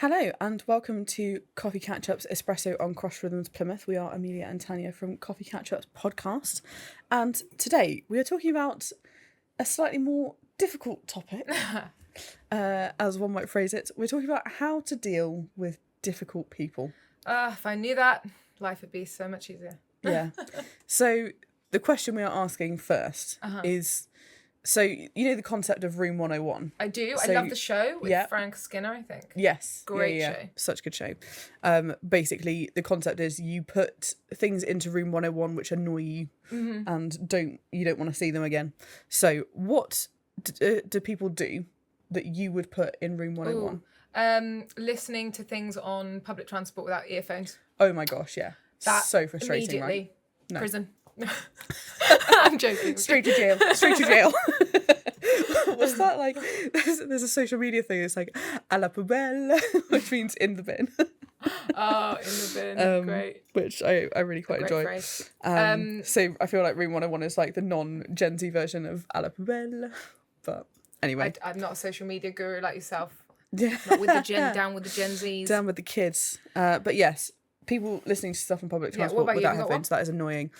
Hello and welcome to Coffee Catch-Ups Espresso on Cross Rhythms Plymouth. We are Amelia and Tanya from Coffee Catch-Ups podcast, and today we are talking about a slightly more difficult topic, as one might phrase it. We're talking about how to deal with difficult people. If I knew that, life would be so much easier. Yeah. So the question we are asking first is, so you know the concept of Room 101? I do. So, I love the show with Frank Skinner, I think. Yes. Great show. Such a good show. Basically, the concept is you put things into Room 101 which annoy you and you don't want to see them again. So what do people do that you would put in Room 101? Listening to things on public transport without earphones. Oh my gosh, yeah. That so frustrating, immediately. right? No. Prison. I'm joking. Straight to jail. Straight to jail. What's that like? There's a social media thing. It's like à la poubelle, which means in the bin. Oh, in the bin. Great. Which I really quite enjoy. Phrase. So I feel like Room 101 is like the non-Gen Z version of à la poubelle. But anyway. I'm not a social media guru like yourself. Yeah. Not with the down with the Gen Zs. Down with the kids. But yes, people listening to stuff on public transport without headphones, that is annoying.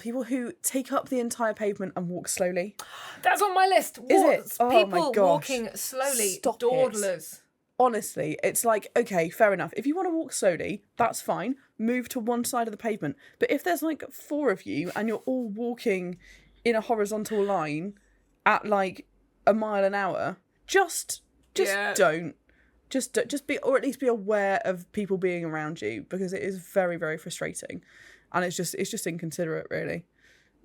People who take up the entire pavement and walk slowly. That's on my list. Is it? Oh people my gosh. walking slowly. Stop dawdlers. Honestly, it's like, okay, fair enough. If you want to walk slowly, that's fine. Move to one side of the pavement. But if there's like four of you and you're all walking in a horizontal line at like a mile an hour, just don't. Just be, or at least be aware of people being around you, because it is very, very frustrating, and it's just inconsiderate, really.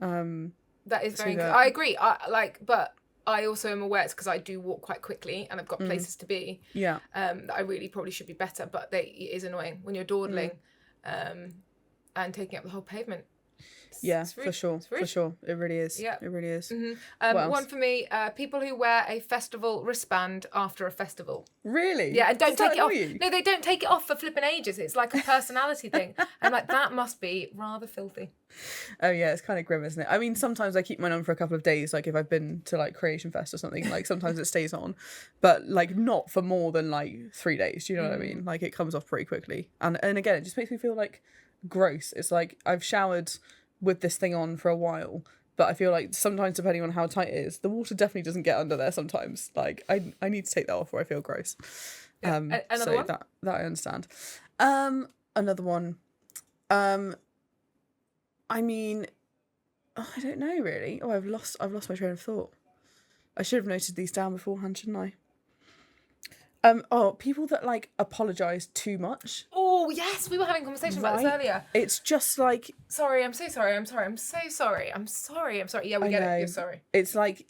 That is very. I agree. But I also am aware it's because I do walk quite quickly, and I've got places to be. Yeah. That I really probably should be better, but it is annoying when you're dawdling, and taking up the whole pavement. For sure. It really is. Yeah. It really is. Mm-hmm. One for me, people who wear a festival wristband after a festival. Really? Yeah, and don't Does that take it off. annoy you? No, they don't take it off for flipping ages. It's like a personality thing. I'm like, that must be rather filthy. Oh yeah, it's kind of grim, isn't it? I mean, sometimes I keep mine on for a couple of days, like if I've been to like Creation Fest or something, like sometimes it stays on, but like not for more than like 3 days. Do you know what I mean? Like it comes off pretty quickly. And again, it just makes me feel like gross. It's like I've showered with this thing on for a while, but I feel like sometimes, depending on how tight it is, the water definitely doesn't get under there sometimes. Like I need to take that off or I feel gross. Another so one? that I understand. Another one. I mean, I don't know really. Oh, I've lost my train of thought. I should have noted these down beforehand, shouldn't I? People that like apologise too much. Oh yes, we were having a conversation about this earlier. It's just like, sorry, I'm so sorry. I'm so sorry. I'm sorry. Yeah, we get it. You're sorry. It's like,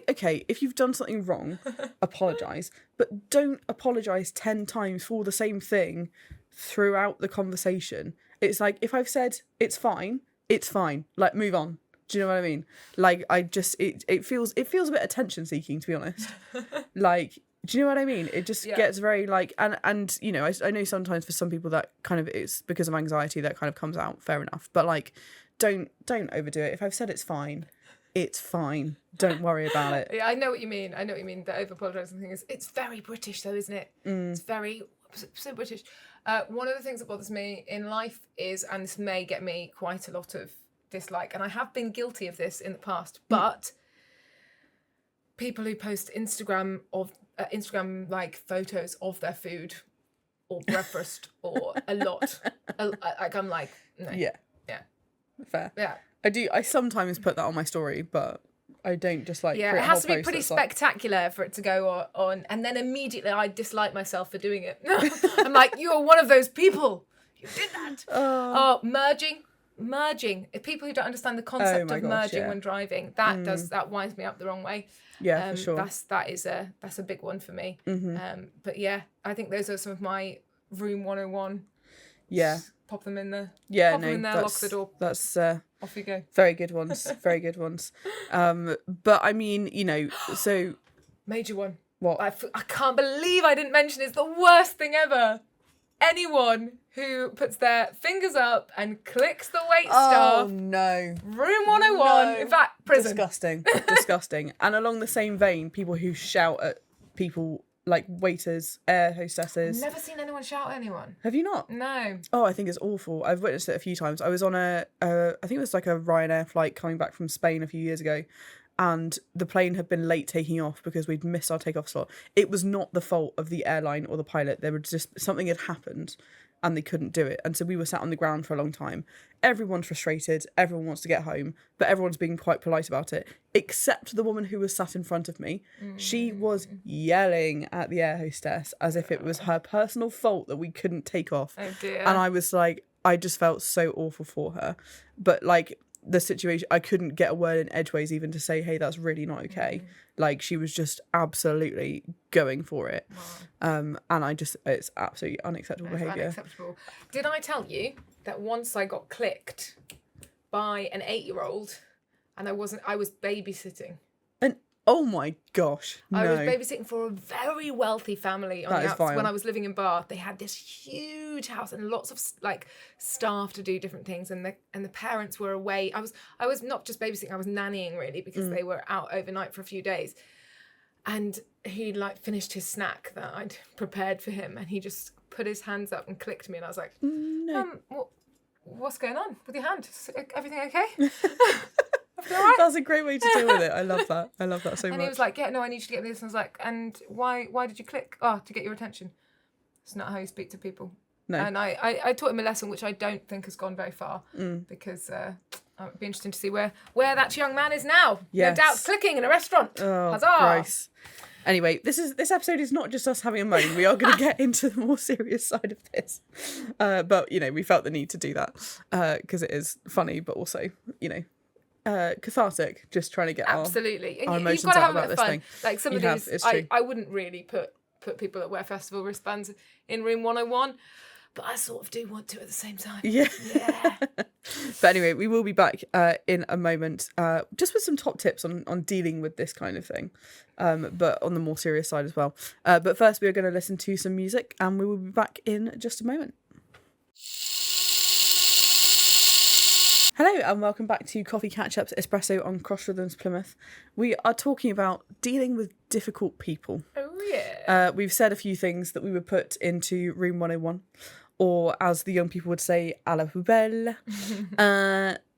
okay, if you've done something wrong, apologise, but don't apologise 10 times for the same thing throughout the conversation. It's like, if I've said it's fine. Like, move on. Do you know what I mean? Like, it feels a bit attention seeking, to be honest. Like, do you know what I mean? It just gets very like, and you know, I know sometimes for some people that kind of is because of anxiety that kind of comes out, fair enough. But like, don't overdo it. If I've said it's fine. Don't worry about it. Yeah, I know what you mean. The over apologising thing it's very British though, isn't it? It's very so British. One of the things that bothers me in life is, and this may get me quite a lot of dislike, and I have been guilty of this in the past, but people who post Instagram like photos of their food or breakfast or a lot, like I'm like, no. Yeah, fair. Yeah, I sometimes put that on my story, but I don't just like. Yeah, it has to be pretty spectacular for it to go on, and then immediately I dislike myself for doing it. I'm like, you are one of those people. You did that. Merging. If people who don't understand the concept of merging when driving, that winds me up the wrong way. Yeah, for sure. That's a big one for me. But yeah, I think those are some of my Room 101. Yeah. Pop them in there. Yeah, pop them in there, lock the door. That's off you go. Very good ones. Very good ones. But I mean, you know, so major one. What? I can't believe I didn't mention it's the worst thing ever. Anyone who puts their fingers up and clicks the wait staff. Oh no. Room 101. No. In fact, prison. Disgusting. And along the same vein, people who shout at people like waiters, air hostesses. Never seen anyone shout at anyone. Have you not? No. Oh, I think it's awful. I've witnessed it a few times. I was on I think it was like a Ryanair flight coming back from Spain a few years ago, and the plane had been late taking off because we'd missed our takeoff slot. It was not the fault of the airline or the pilot. There were just, something had happened and they couldn't do it. And so we were sat on the ground for a long time. Everyone's frustrated. Everyone wants to get home, but everyone's being quite polite about it, except the woman who was sat in front of me. She was yelling at the air hostess as if it was her personal fault that we couldn't take off. Oh dear. And I was like, I just felt so awful for her. But like, the situation, I couldn't get a word in edgeways even to say, hey, that's really not okay. Like, she was just absolutely going for it. Wow. And it's absolutely unacceptable behaviour. Unacceptable. Did I tell you that once I got clicked by an 8-year-old and I was babysitting? And oh my gosh, no. I was babysitting for a very wealthy family on That the is outside. vile. When I was living in Bath, they had this huge house and lots of like staff to do different things, and the parents were away. I was not just babysitting, I was nannying really, because they were out overnight for a few days. And he like finished his snack that I'd prepared for him, and he just put his hands up and clicked me, and I was like, No. what's going on with your hand? Is everything okay? All right? That's a great way to deal with it. I love that. I love that so much. And he was like, yeah, no, I need you to get me this. And I was like, and why did you click? Oh, to get your attention. It's not how you speak to people. No. And I taught him a lesson which I don't think has gone very far, because it'd be interesting to see where that young man is now. Yes. No doubt clicking in a restaurant. Oh, Huzzah. gross. Anyway, this episode is not just us having a moan. We are going to get into the more serious side of this. But, we felt the need to do that because it is funny, but also, cathartic, just trying to get Absolutely. our And emotions you've got to out have a about bit this of fun. thing. Like some of You these, have, it's true. I wouldn't really put people that wear festival wristbands in room 101, but I sort of do want to at the same time. Yeah. Yeah. But anyway, we will be back in a moment, just with some top tips on dealing with this kind of thing, but on the more serious side as well. But first, we are going to listen to some music, and we will be back in just a moment. Hello and welcome back to Coffee Catch-Ups Espresso on Cross Rhythms Plymouth. We are talking about dealing with difficult people. Oh yeah. We've said a few things that we would put into room 101, or as the young people would say, à la poubelle.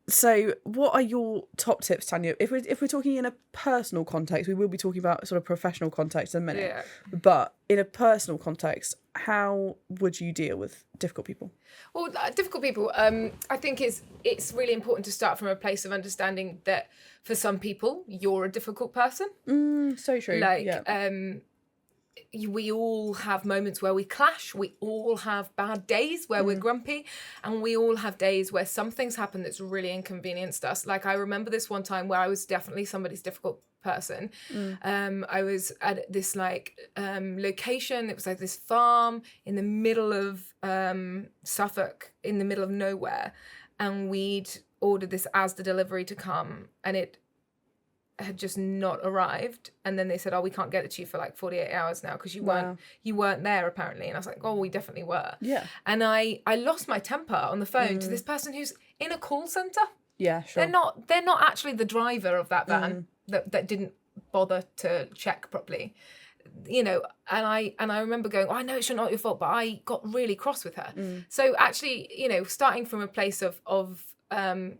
So what are your top tips, Tanya? If we're talking in a personal context, we will be talking about sort of professional context in a minute. Yeah. But in a personal context, how would you deal with difficult people? Well, difficult people, I think it's really important to start from a place of understanding that for some people, you're a difficult person. So true. Like, yeah. We all have moments where we clash. We all have bad days where we're grumpy, and we all have days where some things happen that's really inconvenienced us. Like I remember this one time where I was definitely somebody's difficult person. I was at this location. It was like this farm in the middle of Suffolk, in the middle of nowhere, and we'd ordered this Asda delivery to come, and it had just not arrived, and then they said, oh, we can't get it to you for like 48 hours now because you weren't there apparently. And I was like, oh, we definitely were. Yeah. And I lost my temper on the phone to this person who's in a call center. Yeah, sure. They're not actually the driver of that van that didn't bother to check properly, and I remember going, oh, I know it's not your fault, but I got really cross with her. So actually, starting from a place of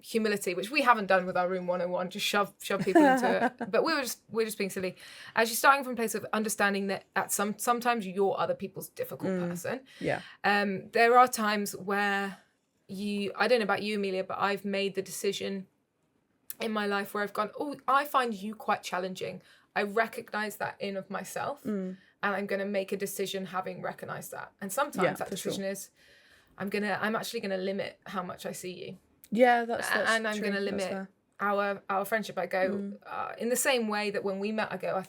humility, which we haven't done with our room 101, just shove people into it, but we're just being silly. Actually starting from a place of understanding that sometimes you're other people's difficult person. Yeah. There are times where I don't know about you, Amelia, but I've made the decision in my life where I've gone, oh, I find you quite challenging. I recognize that in of myself, and I'm going to make a decision having recognized that. And sometimes that decision is I'm actually going to limit how much I see you. Yeah, that's and I'm true. going to limit our friendship. I go in the same way that when we met, I go, I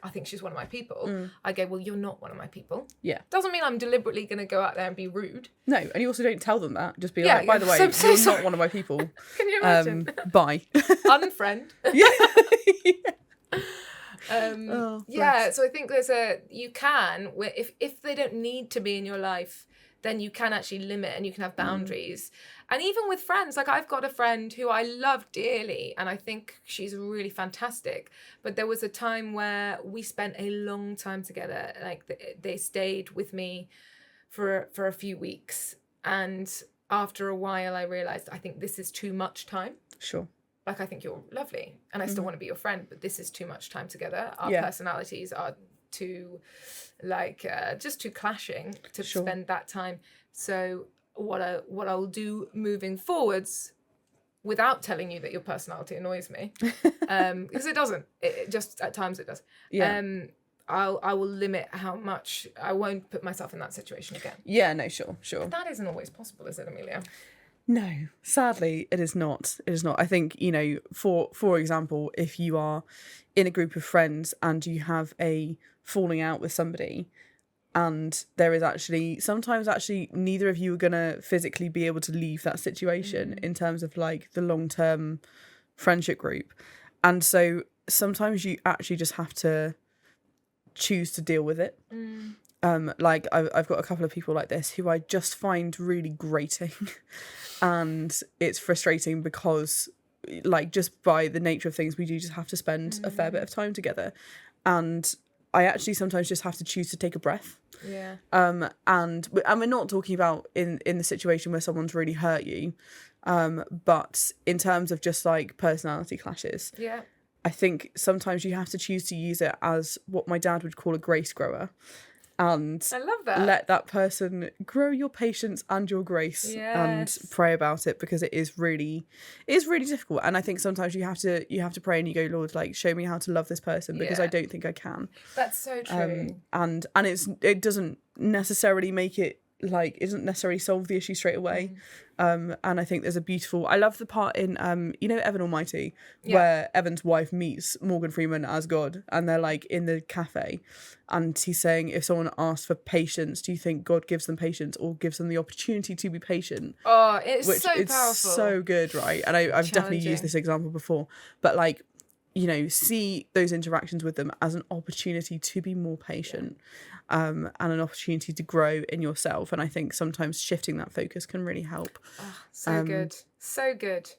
think she's one of my people. I go, well, you're not one of my people. Yeah, doesn't mean I'm deliberately going to go out there and be rude. No, and you also don't tell them that. Just be like, by the way, so you're not one of my people. Can you imagine? Bye. Unfriend. Yeah. So I think you can, if they don't need to be in your life, then you can actually limit and you can have boundaries. And even with friends, like I've got a friend who I love dearly and I think she's really fantastic. But there was a time where we spent a long time together. Like they stayed with me for a few weeks. And after a while, I realized I think this is too much time. Sure. Like, I think you're lovely and I still want to be your friend, but this is too much time together. Our personalities are too, just too clashing to spend that time. So what I'll do moving forwards, without telling you that your personality annoys me, because it doesn't. It just at times it does. Yeah. I will limit how much. I won't put myself in that situation again. Yeah. No. Sure. But that isn't always possible, is it, Amelia? No, sadly, it is not. It is not. I think, for example, if you are in a group of friends and you have a falling out with somebody, and there is sometimes neither of you are going to physically be able to leave that situation in terms of like the long-term friendship group. And so sometimes you actually just have to choose to deal with it. Like I've got a couple of people like this who I just find really grating and it's frustrating because like just by the nature of things we do just have to spend a fair bit of time together, and I actually sometimes just have to choose to take a breath. Yeah. And we're not talking about in the situation where someone's really hurt you, but in terms of just like personality clashes. Yeah. I think sometimes you have to choose to use it as what my dad would call a grace grower. And I love that. Let that person grow your patience and your grace and pray about it, because it is really difficult. And I think sometimes you have to pray and you go, Lord, like show me how to love this person, because I don't think I can. That's so true. And it doesn't necessarily make it like it doesn't necessarily solve the issue straight away. And I think there's I love the part in Evan Almighty where Evan's wife meets Morgan Freeman as God, and they're like in the cafe and he's saying, if someone asks for patience, do you think God gives them patience or gives them the opportunity to be patient? Oh, it's so powerful. It's so good, right? And I've definitely used this example before, but like, see those interactions with them as an opportunity to be more patient, and an opportunity to grow in yourself. And I think sometimes shifting that focus can really help. Oh, so good.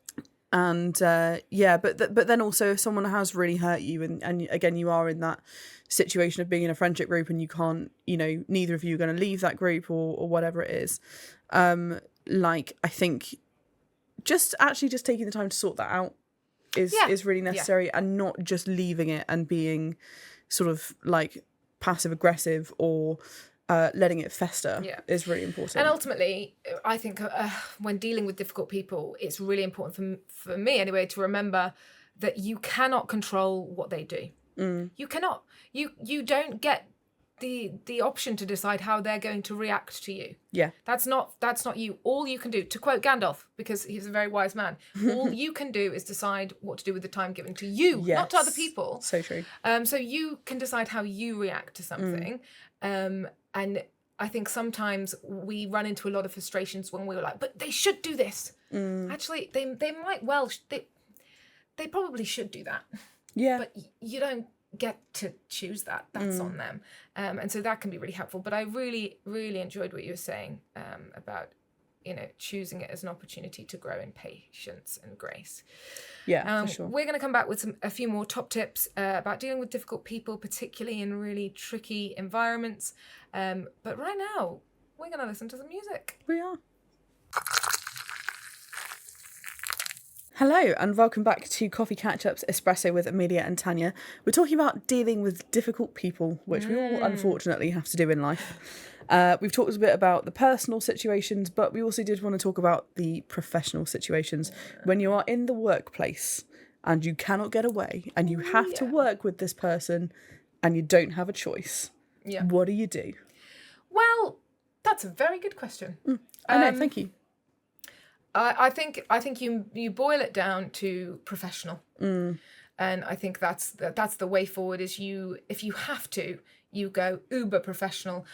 And but then also if someone has really hurt you and again you are in that situation of being in a friendship group and you can't, neither of you are going to leave that group or whatever it is, like I think just taking the time to sort that out is really necessary, and not just leaving it and being sort of like passive aggressive or letting it fester is really important. And ultimately, I think when dealing with difficult people, it's really important for me anyway to remember that you cannot control what they do. You cannot. You don't get the option to decide how they're going to react to you. Yeah. That's not you. All you can do, to quote Gandalf, because he's a very wise man, all you can do is decide what to do with the time given to you, not to other people. So true. So you can decide how you react to something. And I think sometimes we run into a lot of frustrations when we're like, but they should do this. Actually, they might well, they probably should do that. Yeah. But you don't get to choose that. That's on them. And so that can be really helpful. But I really, really enjoyed what you were saying about, choosing it as an opportunity to grow in patience and grace. Yeah, for sure. We're going to come back with a few more top tips about dealing with difficult people, particularly in really tricky environments. But right now, we're going to listen to some music. We are. Hello and welcome back to Coffee Catch-Ups Espresso with Amelia and Tanya. We're talking about dealing with difficult people, which we all unfortunately have to do in life. We've talked a bit about the personal situations, but we also did want to talk about the professional situations. When you are in the workplace and you cannot get away and you have to work with this person and you don't have a choice, what do you do? Well, that's a very good question. I know, thank you. I think you boil it down to professional, and I think that's the way forward. Is if you have to, you go uber professional.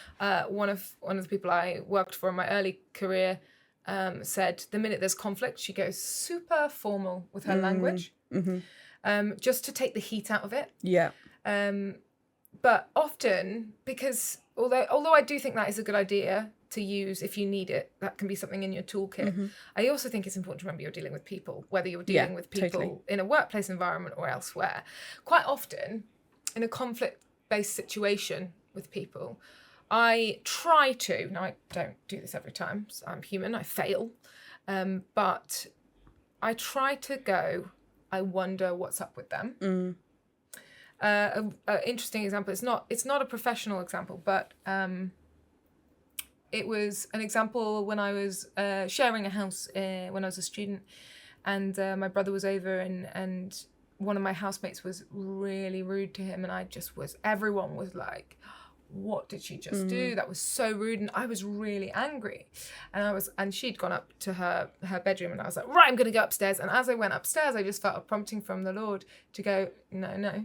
One of the people I worked for in my early career said the minute there's conflict, she goes super formal with her language, just to take the heat out of it. Yeah. But often, because although I do think that is a good idea, to use if you need it. That can be something in your toolkit. Mm-hmm. I also think it's important to remember you're dealing with people, whether you're dealing with people totally. in a workplace environment or elsewhere. Quite often, in a conflict-based situation with people, I try to, now I don't do this every time, so I'm human, I fail, but I try to go, I wonder what's up with them. An interesting example, it's not a professional example, but it was an example when I was sharing a house when I was a student, and my brother was over, and one of my housemates was really rude to him, and everyone was like, what did she just do? That was so rude. And I was really angry, and she'd gone up to her bedroom, and I was like, right, I'm gonna go upstairs. And as I went upstairs, I just felt a prompting from the Lord to go, no,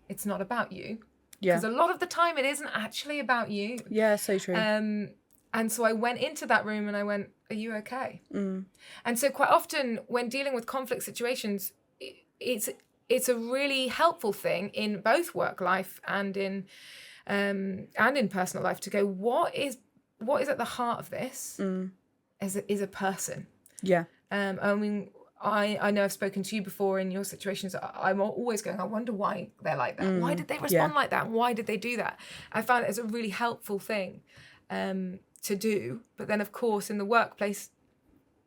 it's not about you. Because a lot of the time it isn't actually about you. Yeah, so true. And so I went into that room and I went, are you okay? And so quite often when dealing with conflict situations, it's a really helpful thing in both work life and in personal life to go, what is at the heart of this is a person. Yeah. I mean, I know I've spoken to you before in your situations. I'm always going, I wonder why they're like that. Why did they respond like that? Why did they do that? I found it as a really helpful thing to do. But then, of course, in the workplace,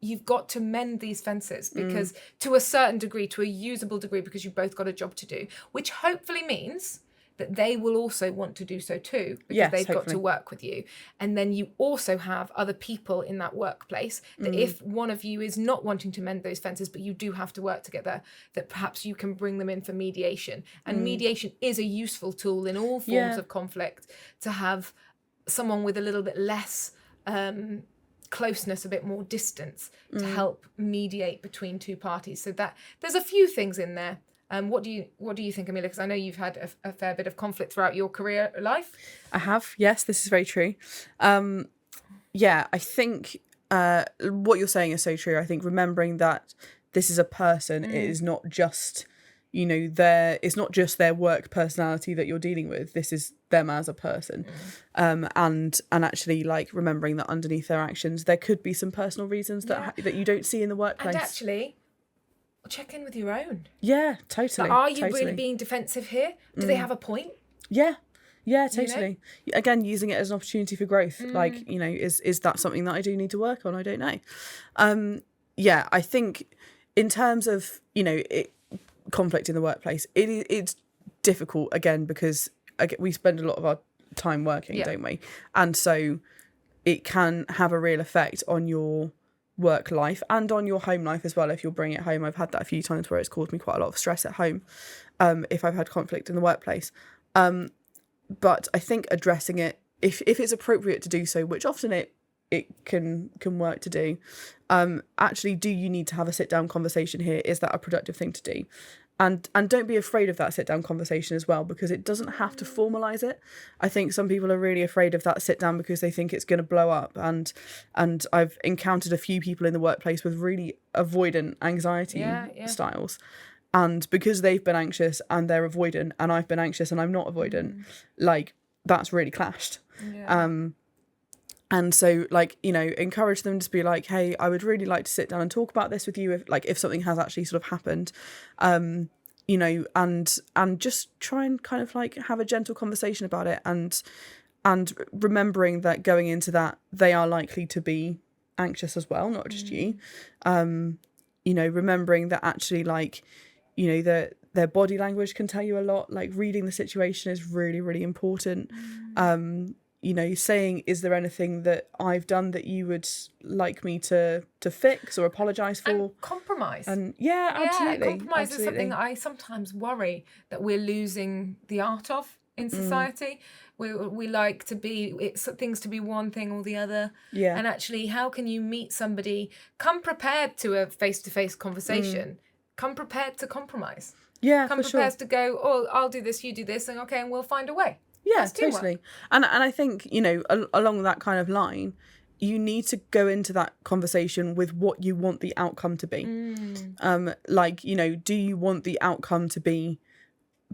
you've got to mend these fences because to a certain degree, to a usable degree, because you've both got a job to do, which hopefully means that they will also want to do so too, because they've got to work with you. And then you also have other people in that workplace that if one of you is not wanting to mend those fences, but you do have to work together, that perhaps you can bring them in for mediation. And mediation is a useful tool in all forms of conflict, to have someone with a little bit less closeness, a bit more distance, to help mediate between two parties. So that there's a few things in there. What do you think, Amelia? Because I know you've had a fair bit of conflict throughout your career life. I have. Yes, this is very true. I think what you're saying is so true. I think remembering that this is a person, it is not just, it's not just their work personality that you're dealing with. This is them as a person. And actually, like, remembering that underneath their actions, there could be some personal reasons that you don't see in the workplace. And actually, check in with your own. Yeah, totally. Like, are you really being defensive here? Do they have a point? Yeah, totally. Again, using it as an opportunity for growth. Like, is that something that I do need to work on? I don't know. I think in terms of, conflict in the workplace, it's difficult, again, because we spend a lot of our time working, don't we? And so it can have a real effect on your work life and on your home life as well, if you'll bring it home. I've had that a few times where it's caused me quite a lot of stress at home, if I've had conflict in the workplace. But I think addressing it, if it's appropriate to do so, which often it can work to do, actually, do you need to have a sit-down conversation here? Is that a productive thing to do? And don't be afraid of that sit-down conversation as well, because it doesn't have to formalise it. I think some people are really afraid of that sit-down because they think it's going to blow up. And I've encountered a few people in the workplace with really avoidant anxiety styles. And because they've been anxious and they're avoidant, and I've been anxious and I'm not avoidant, like, that's really clashed. And so, like, encourage them to be like, hey, I would really like to sit down and talk about this with you if something has actually sort of happened, and just try and kind of like have a gentle conversation about it, and remembering that going into that, they are likely to be anxious as well, not just you. Remembering that actually, like, their body language can tell you a lot. Like, reading the situation is really, really important. Saying, is there anything that I've done that you would like me to fix or apologise for? And compromise. And absolutely. Compromise is something that I sometimes worry that we're losing the art of in society. We like things to be one thing or the other. Yeah. And actually, how can you meet somebody, come prepared to a face-to-face conversation, come prepared to compromise. Yeah, come prepared to go, oh, I'll do this, you do this, and okay, and we'll find a way. Yeah, totally. And I think, along that kind of line, you need to go into that conversation with what you want the outcome to be. Do you want the outcome to be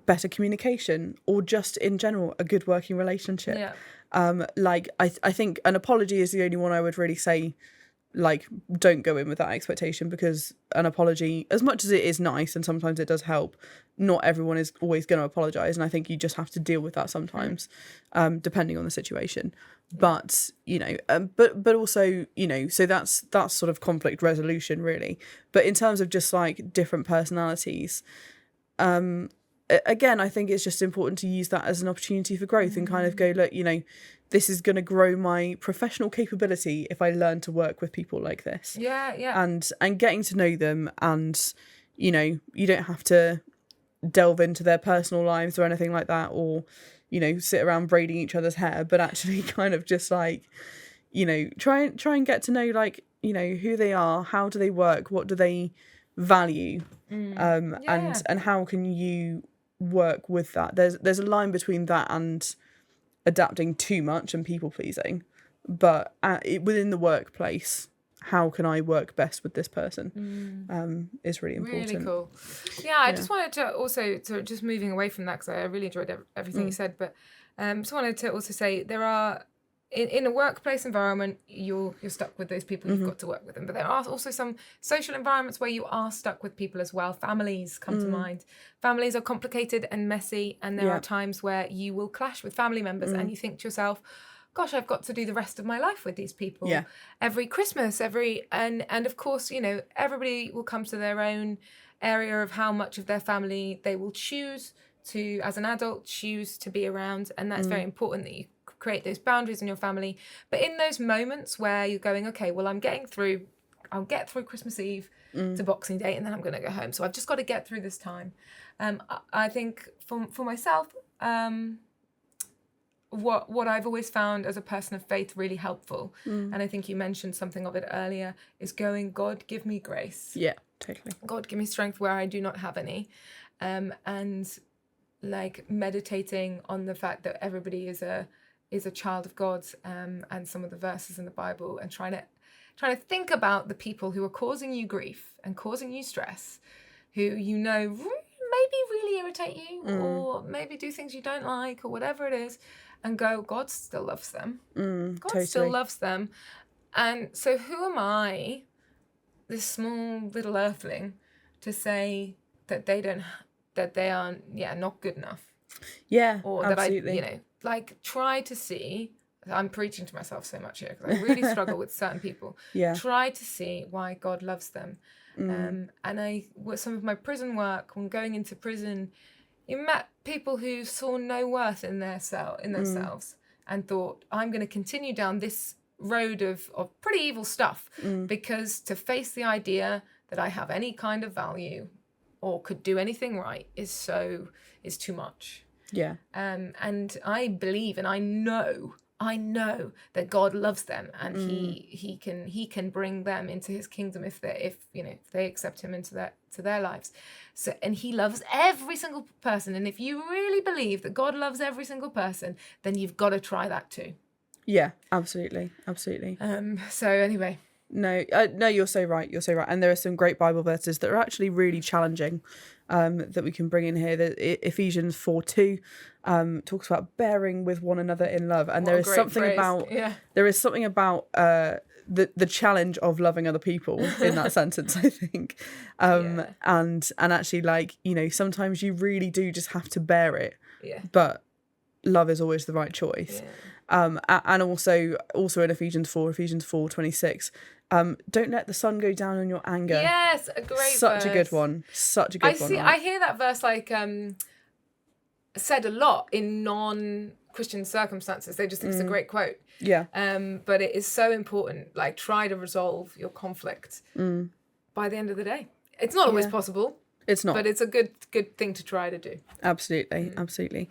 better communication, or just in general a good working relationship. Like I think an apology is the only one I would really say, like, don't go in with that expectation, because an apology, as much as it is nice and sometimes it does help, not everyone is always going to apologize, and I think you just have to deal with that sometimes, depending on the situation. But you know, but also, you know, so that's sort of conflict resolution really. But in terms of just like different personalities, again, I think it's just important to use that as an opportunity for growth and kind of go, look, you know, this is going to grow my professional capability if I learn to work with people like this. And getting to know them, and, you know, you don't have to delve into their personal lives or anything like that, or, you know, sit around braiding each other's hair, but actually kind of just like, you know, try and get to know, like, you know, who they are, how do they work, what do they value, and how can you work with that. There's a line between that and adapting too much and people pleasing, but within the workplace, how can I work best with this person, is really important. Really cool. I just wanted to also, to just moving away from that, because I really enjoyed everything you said, but just wanted to also say there are, in a workplace environment, you're stuck with those people, you've got to work with them. But there are also some social environments where you are stuck with people as well. Families come to mind. Families are complicated and messy, and there are times where you will clash with family members and you think to yourself, gosh, I've got to do the rest of my life with these people. Every Christmas, and of course, you know, everybody will come to their own area of how much of their family they will choose to, as an adult, choose to be around. And that's very important, that you create those boundaries in your family. But in those moments where you're going, okay, well, I'll get through Christmas Eve to Boxing Day, and then I'm going to go home. So I've just got to get through this time. I think for myself, what I've always found as a person of faith really helpful, and I think you mentioned something of it earlier, is going, God, give me grace. Yeah, totally. God, give me strength where I do not have any. And like meditating on the fact that everybody is a child of God, and some of the verses in the Bible, and trying to think about the people who are causing you grief and causing you stress, who, you know, maybe really irritate you, or maybe do things you don't like, or whatever it is, and go, God still loves them. God still loves them. And so who am I, this small little earthling, to say that they are not good enough? Yeah, or absolutely. That I, you know, like, try to see, I'm preaching to myself so much here because I really struggle with certain people. Try to see why God loves them. And with some of my prison work, when going into prison, you met people who saw no worth in themselves, and thought, I'm going to continue down this road of pretty evil stuff, because to face the idea that I have any kind of value or could do anything right is too much. And I believe, and I know that God loves them, and he can bring them into his kingdom if they accept him into their lives. So, and he loves every single person. And if you really believe that God loves every single person, then you've got to try that too. Yeah, absolutely. So anyway. No, you're so right. And there are some great Bible verses that are actually really challenging, that we can bring in here. Ephesians 4:2 talks about bearing with one another in love, and there is something about the challenge of loving other people in that sentence, I think. And actually, like, you know, sometimes you really do just have to bear it. But love is always the right choice. And also in Ephesians 4:26, don't let the sun go down on your anger. Yes, a great Such verse. a good one. I hear that verse like said a lot in non-Christian circumstances. They just think it's a great quote. But it is so important. Like, try to resolve your conflict by the end of the day. It's not always possible. It's not. But it's a good thing to try to do. Absolutely.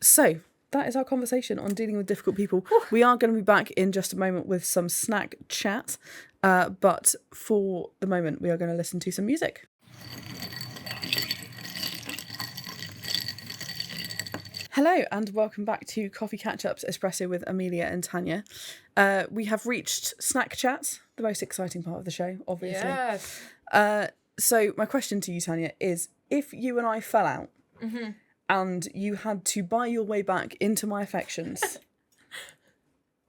So that is our conversation on dealing with difficult people. We are going to be back in just a moment with some snack chat. But for the moment, we are going to listen to some music. Hello and welcome back to Coffee Catch-Ups Espresso with Amelia and Tanya. We have reached snack chat, the most exciting part of the show, obviously. Yes. So my question to you, Tanya, is if you and I fell out and you had to buy your way back into my affections,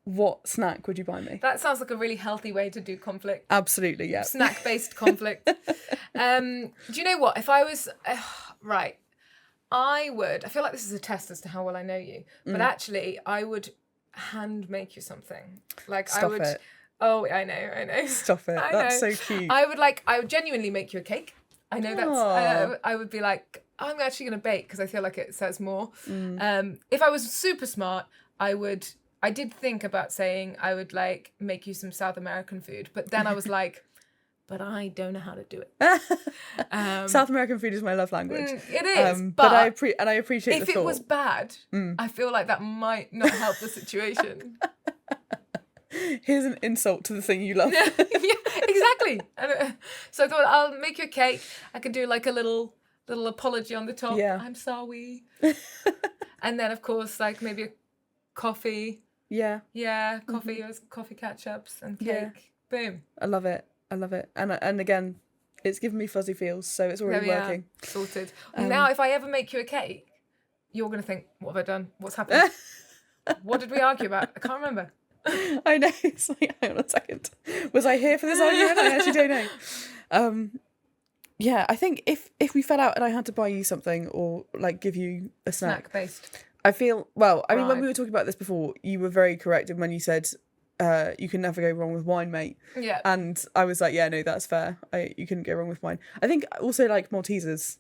what snack would you buy me? That sounds like a really healthy way to do conflict. Absolutely, yeah. Snack-based conflict. Do you know what? If I was... right. I feel like this is a test as to how well I know you, but actually I would hand make you something. Like Stop it. Oh, I know. Stop it. That's so cute. I would genuinely make you a cake. I know that's, I would be like, I'm actually going to bake because I feel like it says more. If I was super smart, I did think about saying I would like make you some South American food, but then I was like, but I don't know how to do it. South American food is my love language. It is, but I appreciate the thought. If it was bad, I feel like that might not help the situation. Here's an insult to the thing you love. Yeah, exactly. So I thought I'll make you a cake. I could do like a little apology on the top. Yeah. I'm sorry. And then of course like maybe a coffee. Yeah. Yeah, coffee catch-ups and cake. Yeah. Boom. I love it. And again, it's given me fuzzy feels, so it's already working. Sorted. Now if I ever make you a cake, you're going to think, what have I done? What's happened? What did we argue about? I can't remember. I know. It's like, hang on a second. Was I here for this argument? I actually don't know. Yeah, I think if we fell out and I had to buy you something or like give you a snack based. I feel, well, I mean, when we were talking about this before, you were very correct in when you said you can never go wrong with wine, mate. Yeah. And I was like, yeah, no, that's fair. You couldn't go wrong with wine. I think also like Maltesers,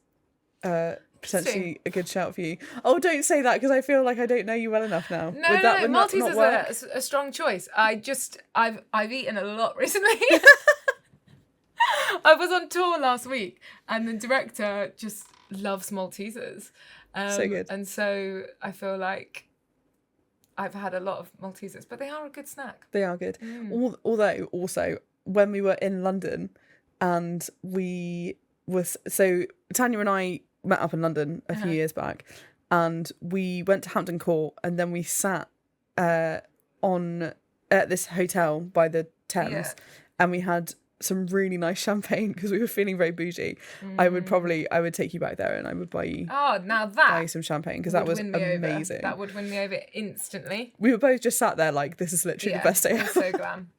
potentially a good shout for you. Oh, don't say that because I feel like I don't know you well enough now. No, Maltesers is a strong choice. I've eaten a lot recently. I was on tour last week and the director just loves Maltesers. So good. And so I feel like I've had a lot of Maltesers, but they are a good snack. They are good. Although also when we were in London and so Tanya and I met up in London a few years back and we went to Hampton Court and then we sat at this hotel by the Thames and we had some really nice champagne because we were feeling very bougie. I would take you back there and I would buy you some champagne because that was amazing. That would win me over instantly. We were both just sat there like, this is literally the best day ever. It was so glam.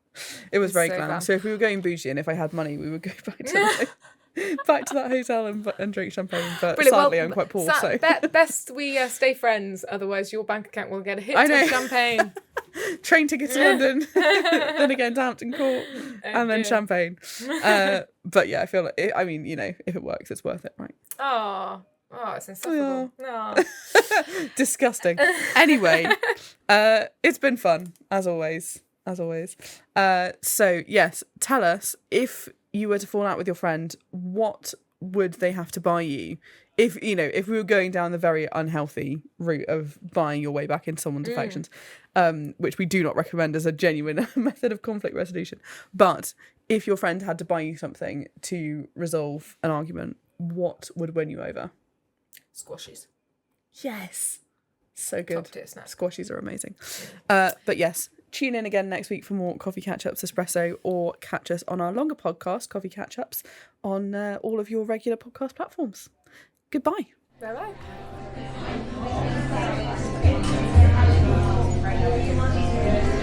It was very glam. So if we were going bougie and if I had money, we would go back to that hotel and drink champagne. But sadly, I'm quite poor. So best we stay friends. Otherwise, your bank account will get a hit of champagne. Train tickets to London, then again to Hampton Court, and then champagne. But yeah, I feel like I mean, you know, if it works, it's worth it, right? Oh, it's insufferable. No. Disgusting. Anyway, it's been fun as always. So yes, tell us if you were to fall out with your friend, what would they have to buy you? If we were going down the very unhealthy route of buying your way back into someone's affections, which we do not recommend as a genuine method of conflict resolution. But if your friend had to buy you something to resolve an argument, what would win you over? Squashies. Yes. So good. Top tier snack. Squashies are amazing. But yes, tune in again next week for more Coffee Catch-Ups Espresso, or catch us on our longer podcast, Coffee Catch-Ups, on all of your regular podcast platforms. Goodbye. Bye-bye.